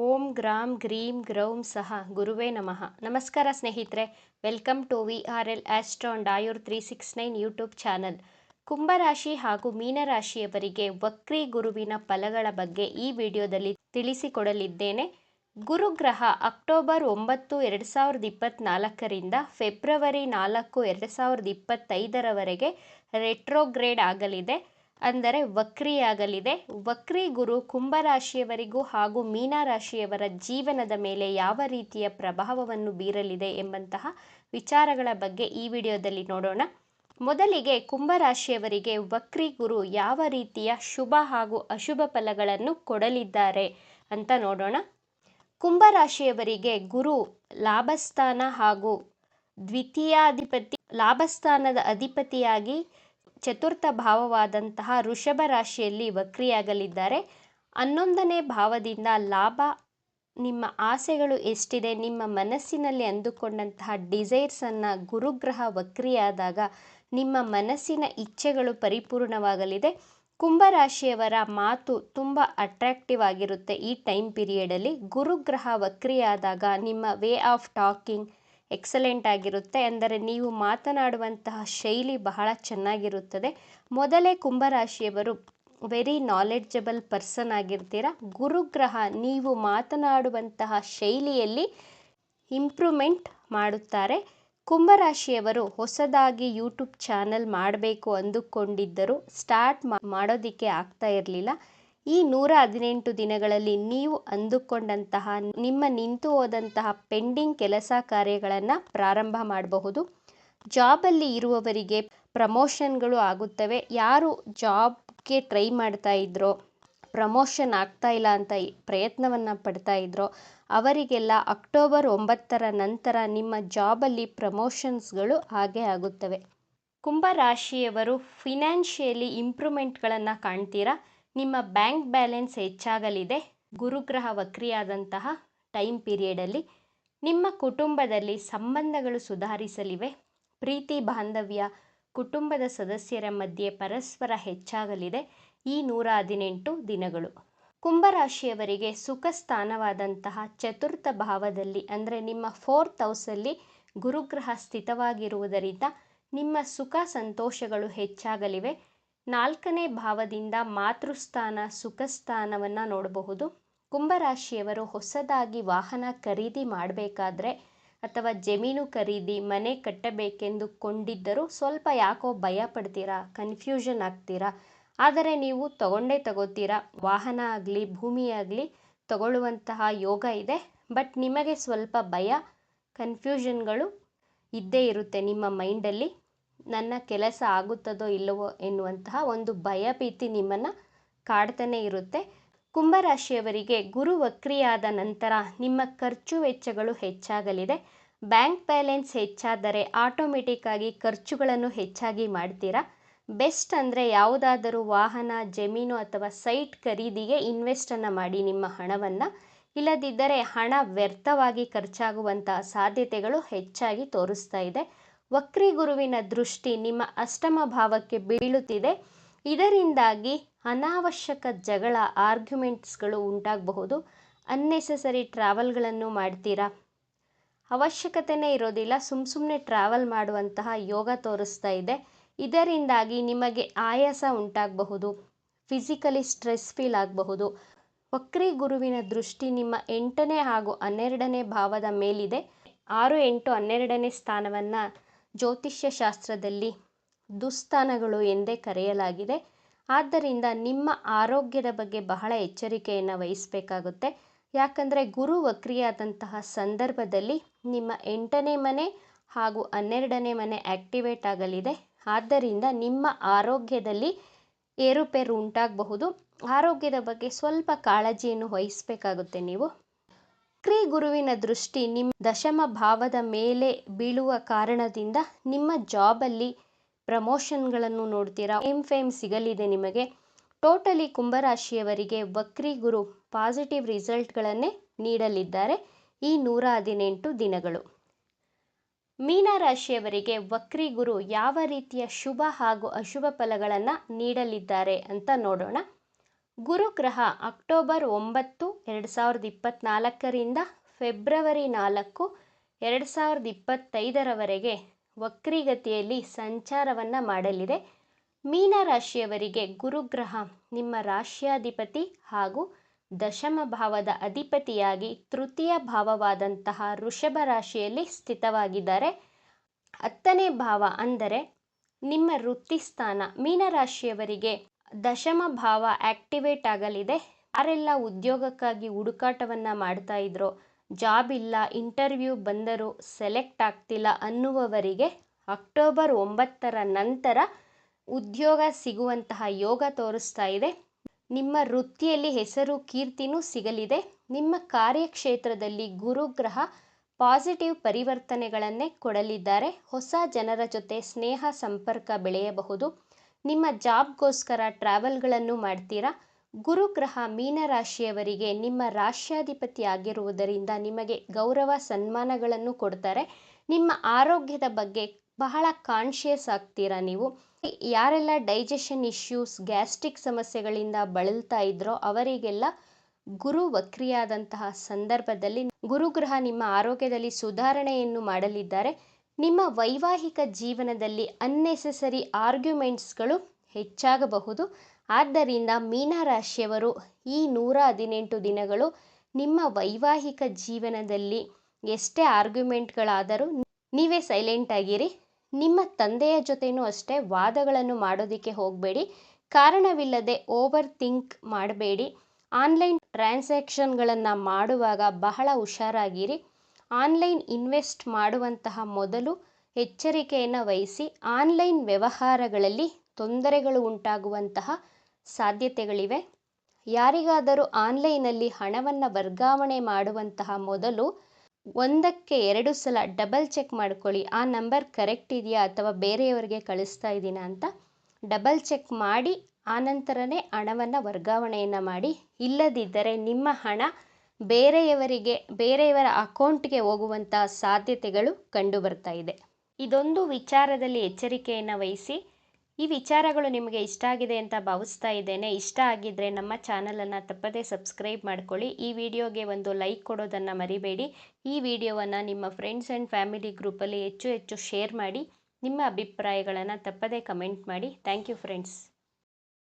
ಓಂ gram ಗ್ರೀಂ ಗ್ರೌಂ ಸಹ ಗುರುವೇ ನಮಃ. ನಮಸ್ಕಾರ ಸ್ನೇಹಿತರೆ, welcome to VRL astro and Ayur 369 YouTube channel. ಕುಂಭರಾಶಿ ಹಾಗೂ ಮೀನರಾಶಿಯವರಿಗೆ ವಕ್ರಿ ಗುರುವಿನ ಫಲಗಳ ಬಗ್ಗೆ ಈ ವಿಡಿಯೋದಲ್ಲಿ ತಿಳಿಸಿಕೊಡಲಿದ್ದೇನೆ. ಗುರುಗ್ರಹ ಅಕ್ಟೋಬರ್ 9, 2024ರಿಂದ ಫೆಬ್ರವರಿ 4, 2025ರವರೆಗೆ ರೆಟ್ರೋಗ್ರೇಡ್ ಆಗಲಿದೆ, ಅಂದರೆ ವಕ್ರಿಯಾಗಲಿದೆ. ವಕ್ರಿ ಗುರು ಕುಂಭರಾಶಿಯವರಿಗೂ ಹಾಗೂ ಮೀನರಾಶಿಯವರ ಜೀವನದ ಮೇಲೆ ಯಾವ ರೀತಿಯ ಪ್ರಭಾವವನ್ನು ಬೀರಲಿದೆ ಎಂಬಂತಹ ವಿಚಾರಗಳ ಬಗ್ಗೆ ಈ ವಿಡಿಯೋದಲ್ಲಿ ನೋಡೋಣ. ಮೊದಲಿಗೆ ಕುಂಭರಾಶಿಯವರಿಗೆ ವಕ್ರಿ ಗುರು ಯಾವ ರೀತಿಯ ಶುಭ ಹಾಗೂ ಅಶುಭ ಫಲಗಳನ್ನು ಕೊಡಲಿದ್ದಾರೆ ಅಂತ ನೋಡೋಣ. ಕುಂಭರಾಶಿಯವರಿಗೆ ಗುರು ಲಾಭಸ್ಥಾನ ಹಾಗೂ ಲಾಭಸ್ಥಾನದ ಅಧಿಪತಿಯಾಗಿ ಚತುರ್ಥ ಭಾವವಾದಂತಹ ವೃಷಭ ರಾಶಿಯಲ್ಲಿ ವಕ್ರಿಯಾಗಲಿದ್ದಾರೆ. 11ನೇ ಭಾವದಿಂದ ಲಾಭ, ನಿಮ್ಮ ಆಸೆಗಳು ಎಷ್ಟಿದೆ, ನಿಮ್ಮ ಮನಸ್ಸಿನಲ್ಲಿ ಅಂದುಕೊಂಡಂತಹ ಡಿಸೈರ್ಸನ್ನು ಗುರುಗ್ರಹ ವಕ್ರಿಯಾದಾಗ ನಿಮ್ಮ ಮನಸ್ಸಿನ ಇಚ್ಛೆಗಳು ಪರಿಪೂರ್ಣವಾಗಲಿದೆ. ಕುಂಭರಾಶಿಯವರ ಮಾತು ತುಂಬ ಅಟ್ರಾಕ್ಟಿವ್ ಆಗಿರುತ್ತೆ. ಈ ಟೈಮ್ ಪೀರಿಯಡಲ್ಲಿ ಗುರುಗ್ರಹ ವಕ್ರಿಯಾದಾಗ ನಿಮ್ಮ ವೇ ಆಫ್ ಟಾಕಿಂಗ್ ಎಕ್ಸಲೆಂಟ್ ಆಗಿರುತ್ತೆ. ಅಂದರೆ ನೀವು ಮಾತನಾಡುವಂತಹ ಶೈಲಿ ಬಹಳ ಚೆನ್ನಾಗಿರುತ್ತದೆ. ಮೊದಲೇ ಕುಂಭರಾಶಿಯವರು ವೆರಿ ನಾಲೆಡ್ಜಬಲ್ ಪರ್ಸನ್ ಆಗಿರ್ತೀರ. ಗುರುಗ್ರಹ ನೀವು ಮಾತನಾಡುವಂತಹ ಶೈಲಿಯಲ್ಲಿ ಇಂಪ್ರೂವ್ಮೆಂಟ್ ಮಾಡುತ್ತಾರೆ. ಕುಂಭರಾಶಿಯವರು ಹೊಸದಾಗಿ ಯೂಟ್ಯೂಬ್ ಚಾನಲ್ ಮಾಡಬೇಕು ಅಂದುಕೊಂಡಿದ್ದರು, ಸ್ಟಾರ್ಟ್ ಮಾಡೋದಕ್ಕೆ ಆಗ್ತಾ ಇರಲಿಲ್ಲ. ಈ 118 ದಿನಗಳಲ್ಲಿ ನೀವು ಅಂದುಕೊಂಡಂತಹ ನಿಮ್ಮ ನಿಂತು ಹೋದಂತಹ ಪೆಂಡಿಂಗ್ ಕೆಲಸ ಕಾರ್ಯಗಳನ್ನು ಪ್ರಾರಂಭ ಮಾಡಬಹುದು. ಜಾಬಲ್ಲಿ ಇರುವವರಿಗೆ ಪ್ರಮೋಷನ್ಗಳು ಆಗುತ್ತವೆ. ಯಾರು ಜಾಬ್ಗೆ ಟ್ರೈ ಮಾಡ್ತಾ ಇದ್ರೋ, ಪ್ರಮೋಷನ್ ಆಗ್ತಾ ಇಲ್ಲ ಅಂತ ಪ್ರಯತ್ನವನ್ನು ಪಡ್ತಾ ಇದ್ರೋ ಅವರಿಗೆಲ್ಲ ಅಕ್ಟೋಬರ್ 9ರ ನಂತರ ನಿಮ್ಮ ಜಾಬಲ್ಲಿ ಪ್ರಮೋಷನ್ಸ್ಗಳು ಆಗೇ ಆಗುತ್ತವೆ. ಕುಂಭರಾಶಿಯವರು ಫಿನಾನ್ಷಿಯಲಿ ಇಂಪ್ರೂವ್ಮೆಂಟ್ಗಳನ್ನು ಕಾಣ್ತೀರಾ. ನಿಮ್ಮ ಬ್ಯಾಂಕ್ ಬ್ಯಾಲೆನ್ಸ್ ಹೆಚ್ಚಾಗಲಿದೆ ಗುರುಗ್ರಹ ವಕ್ರಿಯಾದಂತಹ ಟೈಮ್ ಪೀರಿಯಡಲ್ಲಿ. ನಿಮ್ಮ ಕುಟುಂಬದಲ್ಲಿ ಸಂಬಂಧಗಳು ಸುಧಾರಿಸಲಿವೆ. ಪ್ರೀತಿ ಬಾಂಧವ್ಯ ಕುಟುಂಬದ ಸದಸ್ಯರ ಮಧ್ಯೆ ಪರಸ್ಪರ ಹೆಚ್ಚಾಗಲಿದೆ ಈ 118 ದಿನಗಳು. ಕುಂಭರಾಶಿಯವರಿಗೆ ಸುಖ ಸ್ಥಾನವಾದಂತಹ ಚತುರ್ಥ ಭಾವದಲ್ಲಿ, ಅಂದರೆ ನಿಮ್ಮ 4th ಹೌಸಲ್ಲಿ ಗುರುಗ್ರಹ ಸ್ಥಿತವಾಗಿರುವುದರಿಂದ ನಿಮ್ಮ ಸುಖ ಸಂತೋಷಗಳು ಹೆಚ್ಚಾಗಲಿವೆ. 4ನೇ ಭಾವದಿಂದ ಮಾತೃಸ್ಥಾನ ಸುಖ ಸ್ಥಾನವನ್ನು ನೋಡಬಹುದು. ಕುಂಭರಾಶಿಯವರು ಹೊಸದಾಗಿ ವಾಹನ ಖರೀದಿ ಮಾಡಬೇಕಾದ್ರೆ ಅಥವಾ ಜಮೀನು ಖರೀದಿ, ಮನೆ ಕಟ್ಟಬೇಕೆಂದು ಕೊಂಡಿದ್ದರೂ ಸ್ವಲ್ಪ ಯಾಕೋ ಭಯ ಪಡ್ತೀರಾ, ಕನ್ಫ್ಯೂಷನ್ ಆಗ್ತೀರಾ. ಆದರೆ ನೀವು ತಗೊಂಡೇ ತಗೋತೀರಾ. ವಾಹನ ಆಗಲಿ ಭೂಮಿ ಆಗಲಿ ತಗೊಳ್ಳುವಂತಹ ಯೋಗ ಇದೆ. ಬಟ್ ನಿಮಗೆ ಸ್ವಲ್ಪ ಭಯ, ಕನ್ಫ್ಯೂಷನ್ಗಳು ಇದ್ದೇ ಇರುತ್ತೆ ನಿಮ್ಮ ಮೈಂಡಲ್ಲಿ. ನನ್ನ ಕೆಲಸ ಆಗುತ್ತದೋ ಇಲ್ಲವೋ ಎನ್ನುವಂತಹ ಒಂದು ಭಯ ಭೀತಿ ನಿಮ್ಮನ್ನು ಕಾಡ್ತಾನೆ ಇರುತ್ತೆ. ಕುಂಭರಾಶಿಯವರಿಗೆ ಗುರು ವಕ್ರಿಯಾದ ನಂತರ ನಿಮ್ಮ ಖರ್ಚು ವೆಚ್ಚಗಳು ಹೆಚ್ಚಾಗಲಿದೆ. ಬ್ಯಾಂಕ್ ಬ್ಯಾಲೆನ್ಸ್ ಹೆಚ್ಚಾದರೆ ಆಟೋಮೆಟಿಕ್ ಆಗಿ ಖರ್ಚುಗಳನ್ನು ಹೆಚ್ಚಾಗಿ ಮಾಡ್ತೀರಾ. ಬೆಸ್ಟ್ ಅಂದರೆ ಯಾವುದಾದರೂ ವಾಹನ, ಜಮೀನು ಅಥವಾ ಸೈಟ್ ಖರೀದಿಗೆ ಇನ್ವೆಸ್ಟನ್ನು ಮಾಡಿ ನಿಮ್ಮ ಹಣವನ್ನು. ಇಲ್ಲದಿದ್ದರೆ ಹಣ ವ್ಯರ್ಥವಾಗಿ ಖರ್ಚಾಗುವಂತಹ ಸಾಧ್ಯತೆಗಳು ಹೆಚ್ಚಾಗಿ ತೋರಿಸ್ತಾ ಇದೆ. ವಕ್ರಿ ಗುರುವಿನ ದೃಷ್ಟಿ ನಿಮ್ಮ 8ಮ ಭಾವಕ್ಕೆ ಬೀಳುತ್ತಿದೆ. ಇದರಿಂದಾಗಿ ಅನಾವಶ್ಯಕ ಜಗಳ, ಆರ್ಗ್ಯುಮೆಂಟ್ಸ್ಗಳು ಉಂಟಾಗಬಹುದು. ಅನ್ನೆಸೆಸರಿ ಟ್ರಾವೆಲ್ಗಳನ್ನು ಮಾಡ್ತೀರಾ. ಅವಶ್ಯಕತೆಯೇ ಇರೋದಿಲ್ಲ, ಸುಮ್ಮನೆ ಟ್ರಾವೆಲ್ ಮಾಡುವಂತಹ ಯೋಗ ತೋರಿಸ್ತಾ ಇದೆ. ಇದರಿಂದಾಗಿ ನಿಮಗೆ ಆಯಾಸ ಉಂಟಾಗಬಹುದು, ಫಿಸಿಕಲಿ ಸ್ಟ್ರೆಸ್ ಫೀಲ್ ಆಗಬಹುದು. ವಕ್ರಿ ಗುರುವಿನ ದೃಷ್ಟಿ ನಿಮ್ಮ 8ನೇ ಹಾಗೂ 12ನೇ ಭಾವದ ಮೇಲಿದೆ. 6, 8, 12ನೇ ಸ್ಥಾನವನ್ನು ಜ್ಯೋತಿಷ್ಯ ಶಾಸ್ತ್ರದಲ್ಲಿ ದುಸ್ಥಾನಗಳು ಎಂದೇ ಕರೆಯಲಾಗಿದೆ. ಆದ್ದರಿಂದ ನಿಮ್ಮ ಆರೋಗ್ಯದ ಬಗ್ಗೆ ಬಹಳ ಎಚ್ಚರಿಕೆಯನ್ನು ವಹಿಸಬೇಕಾಗುತ್ತೆ. ಯಾಕಂದರೆ ಗುರು ವಕ್ರಿಯಾದಂತಹ ಸಂದರ್ಭದಲ್ಲಿ ನಿಮ್ಮ 8ನೇ ಮನೆ ಹಾಗೂ 12ನೇ ಮನೆ ಆಕ್ಟಿವೇಟ್ ಆಗಲಿದೆ. ಆದ್ದರಿಂದ ನಿಮ್ಮ ಆರೋಗ್ಯದಲ್ಲಿ ಏರುಪೇರು ಉಂಟಾಗಬಹುದು. ಆರೋಗ್ಯದ ಬಗ್ಗೆ ಸ್ವಲ್ಪ ಕಾಳಜಿಯನ್ನು ವಹಿಸಬೇಕಾಗುತ್ತೆ ನೀವು. ವಕ್ರಿ ಗುರುವಿನ ದೃಷ್ಟಿ ನಿಮ್ಮ 10ಮ ಭಾವದ ಮೇಲೆ ಬೀಳುವ ಕಾರಣದಿಂದ ನಿಮ್ಮ ಜಾಬಲ್ಲಿ ಪ್ರಮೋಷನ್ಗಳನ್ನು ನೋಡ್ತೀರಾ. ಫೇಮ್ ಸಿಗಲಿದೆ ನಿಮಗೆ. ಟೋಟಲಿ ಕುಂಭರಾಶಿಯವರಿಗೆ ವಕ್ರಿ ಗುರು ಪಾಸಿಟಿವ್ ರಿಸಲ್ಟ್ಗಳನ್ನೇ ನೀಡಲಿದ್ದಾರೆ ಈ 118 ದಿನಗಳು. ಮೀನರಾಶಿಯವರಿಗೆ ವಕ್ರಿ ಗುರು ಯಾವ ರೀತಿಯ ಶುಭ ಹಾಗೂ ಅಶುಭ ಫಲಗಳನ್ನು ನೀಡಲಿದ್ದಾರೆ ಅಂತ ನೋಡೋಣ. ಗುರುಗ್ರಹ ಅಕ್ಟೋಬರ್ 9, 2024ರಿಂದ ಫೆಬ್ರವರಿ 4, 2025ರವರೆಗೆ ವಕ್ರಿಗತಿಯಲ್ಲಿ ಸಂಚಾರವನ್ನು ಮಾಡಲಿದೆ. ಮೀನರಾಶಿಯವರಿಗೆ ಗುರುಗ್ರಹ ನಿಮ್ಮ ರಾಶ್ಯಾಧಿಪತಿ ಹಾಗೂ ದಶಮ ಭಾವದ ಅಧಿಪತಿಯಾಗಿ ತೃತೀಯ ಭಾವವಾದಂತಹ ವೃಷಭ ರಾಶಿಯಲ್ಲಿ ಸ್ಥಿತವಾಗಿದ್ದಾರೆ. 10ನೇ ಭಾವ ಅಂದರೆ ನಿಮ್ಮ ವೃತ್ತಿಸ್ಥಾನ ಮೀನರಾಶಿಯವರಿಗೆ ದಶಮ ಭಾವ ಆಕ್ಟಿವೇಟ್ ಆಗಲಿದೆ. ಯಾರೆಲ್ಲ ಉದ್ಯೋಗಕ್ಕಾಗಿ ಹುಡುಕಾಟವನ್ನು ಮಾಡ್ತಾ ಇದ್ರೋ, ಜಾಬ್ ಇಲ್ಲ, ಇಂಟರ್ವ್ಯೂ ಬಂದರೂ ಸೆಲೆಕ್ಟ್ ಆಗ್ತಿಲ್ಲ ಅನ್ನುವವರಿಗೆ ಅಕ್ಟೋಬರ್ 9ರ ನಂತರ ಉದ್ಯೋಗ ಸಿಗುವಂತಹ ಯೋಗ ತೋರಿಸ್ತಾ ಇದೆ. ನಿಮ್ಮ ವೃತ್ತಿಯಲ್ಲಿ ಹೆಸರು ಕೀರ್ತಿನೂ ಸಿಗಲಿದೆ. ನಿಮ್ಮ ಕಾರ್ಯಕ್ಷೇತ್ರದಲ್ಲಿ ಗುರುಗ್ರಹ ಪಾಸಿಟಿವ್ ಪರಿವರ್ತನೆಗಳನ್ನೇ ಕೊಡಲಿದ್ದಾರೆ. ಹೊಸ ಜನರ ಜೊತೆ ಸ್ನೇಹ ಸಂಪರ್ಕ ಬೆಳೆಯಬಹುದು. ನಿಮ್ಮ ಜಾಬ್ಗೋಸ್ಕರ ಟ್ರಾವೆಲ್ಗಳನ್ನು ಮಾಡ್ತೀರಾ. ಗುರುಗ್ರಹ ಮೀನರಾಶಿಯವರಿಗೆ ನಿಮ್ಮ ರಾಶ್ಯಾಧಿಪತಿ ಆಗಿರುವುದರಿಂದ ನಿಮಗೆ ಗೌರವ ಸನ್ಮಾನಗಳನ್ನು ಕೊಡ್ತಾರೆ. ನಿಮ್ಮ ಆರೋಗ್ಯದ ಬಗ್ಗೆ ಬಹಳ ಕಾನ್ಷಿಯಸ್ ಆಗ್ತೀರಾ ನೀವು. ಯಾರೆಲ್ಲ ಡೈಜೆಷನ್ ಇಶ್ಯೂಸ್, ಗ್ಯಾಸ್ಟ್ರಿಕ್ ಸಮಸ್ಯೆಗಳಿಂದ ಬಳಲ್ತಾ ಇದ್ರೋ ಅವರಿಗೆಲ್ಲ ಗುರು ವಕ್ರಿಯಾದಂತಹ ಸಂದರ್ಭದಲ್ಲಿ ಗುರುಗ್ರಹ ನಿಮ್ಮ ಆರೋಗ್ಯದಲ್ಲಿ ಸುಧಾರಣೆಯನ್ನು ಮಾಡಲಿದ್ದಾರೆ. ನಿಮ್ಮ ವೈವಾಹಿಕ ಜೀವನದಲ್ಲಿ ಅನ್ನೆಸೆಸರಿ ಆರ್ಗ್ಯುಮೆಂಟ್ಸ್ಗಳು ಹೆಚ್ಚಾಗಬಹುದು. ಆದ್ದರಿಂದ ಮೀನರಾಶಿಯವರು ಈ 118 ದಿನಗಳು ನಿಮ್ಮ ವೈವಾಹಿಕ ಜೀವನದಲ್ಲಿ ಎಷ್ಟೇ ಆರ್ಗ್ಯುಮೆಂಟ್ಗಳಾದರೂ ನೀವೇ ಸೈಲೆಂಟ್ ಆಗಿರಿ. ನಿಮ್ಮ ತಂದೆಯ ಜೊತೆನೂ ಅಷ್ಟೇ ವಾದಗಳನ್ನು ಮಾಡೋದಕ್ಕೆ ಹೋಗಬೇಡಿ. ಕಾರಣವಿಲ್ಲದೆ ಓವರ್ ಥಿಂಕ್ ಮಾಡಬೇಡಿ. ಆನ್ಲೈನ್ ಟ್ರಾನ್ಸಾಕ್ಷನ್ಗಳನ್ನು ಮಾಡುವಾಗ ಬಹಳ ಹುಷಾರಾಗಿರಿ. ಆನ್ಲೈನ್ ಇನ್ವೆಸ್ಟ್ ಮಾಡುವಂತಹ ಮೊದಲು ಎಚ್ಚರಿಕೆಯನ್ನು ವಹಿಸಿ. ಆನ್ಲೈನ್ ವ್ಯವಹಾರಗಳಲ್ಲಿ ತೊಂದರೆಗಳು ಉಂಟಾಗುವಂತಹ ಸಾಧ್ಯತೆಗಳಿವೆ. ಯಾರಿಗಾದರೂ ಆನ್ಲೈನಲ್ಲಿ ಹಣವನ್ನು ವರ್ಗಾವಣೆ ಮಾಡುವಂತಹ ಮೊದಲು 1ಕ್ಕೆ 2 ಸಲ ಡಬಲ್ ಚೆಕ್ ಮಾಡ್ಕೊಳ್ಳಿ. ಆ ನಂಬರ್ ಕರೆಕ್ಟ್ ಇದೆಯಾ ಅಥವಾ ಬೇರೆಯವರಿಗೆ ಕಳಿಸ್ತಾ ಇದ್ದೀನಾ ಅಂತ ಡಬಲ್ ಚೆಕ್ ಮಾಡಿ ಆನಂತರನೇ ಹಣವನ್ನು ವರ್ಗಾವಣೆಯನ್ನು ಮಾಡಿ. ಇಲ್ಲದಿದ್ದರೆ ನಿಮ್ಮ ಹಣ ಬೇರೆಯವರ ಅಕೌಂಟ್ಗೆ ಹೋಗುವಂತಹ ಸಾಧ್ಯತೆಗಳು ಕಂಡು ಬರ್ತಾ ಇದೆ. ಇದೊಂದು ವಿಚಾರದಲ್ಲಿ ಎಚ್ಚರಿಕೆಯನ್ನು ವಹಿಸಿ. ಈ ವಿಚಾರಗಳು ನಿಮಗೆ ಇಷ್ಟ ಆಗಿದೆ ಅಂತ ಭಾವಿಸ್ತಾ ಇದ್ದೇನೆ. ಇಷ್ಟ ಆಗಿದ್ದರೆ ನಮ್ಮ ಚಾನಲನ್ನು ತಪ್ಪದೇ ಸಬ್ಸ್ಕ್ರೈಬ್ ಮಾಡ್ಕೊಳ್ಳಿ. ಈ ವಿಡಿಯೋಗೆ ಒಂದು ಲೈಕ್ ಕೊಡೋದನ್ನು ಮರಿಬೇಡಿ. ಈ ವಿಡಿಯೋವನ್ನು ನಿಮ್ಮ ಫ್ರೆಂಡ್ಸ್ ಆ್ಯಂಡ್ ಫ್ಯಾಮಿಲಿ ಗ್ರೂಪಲ್ಲಿ ಹೆಚ್ಚು ಶೇರ್ ಮಾಡಿ. ನಿಮ್ಮ ಅಭಿಪ್ರಾಯಗಳನ್ನು ತಪ್ಪದೇ ಕಮೆಂಟ್ ಮಾಡಿ. Thank you friends.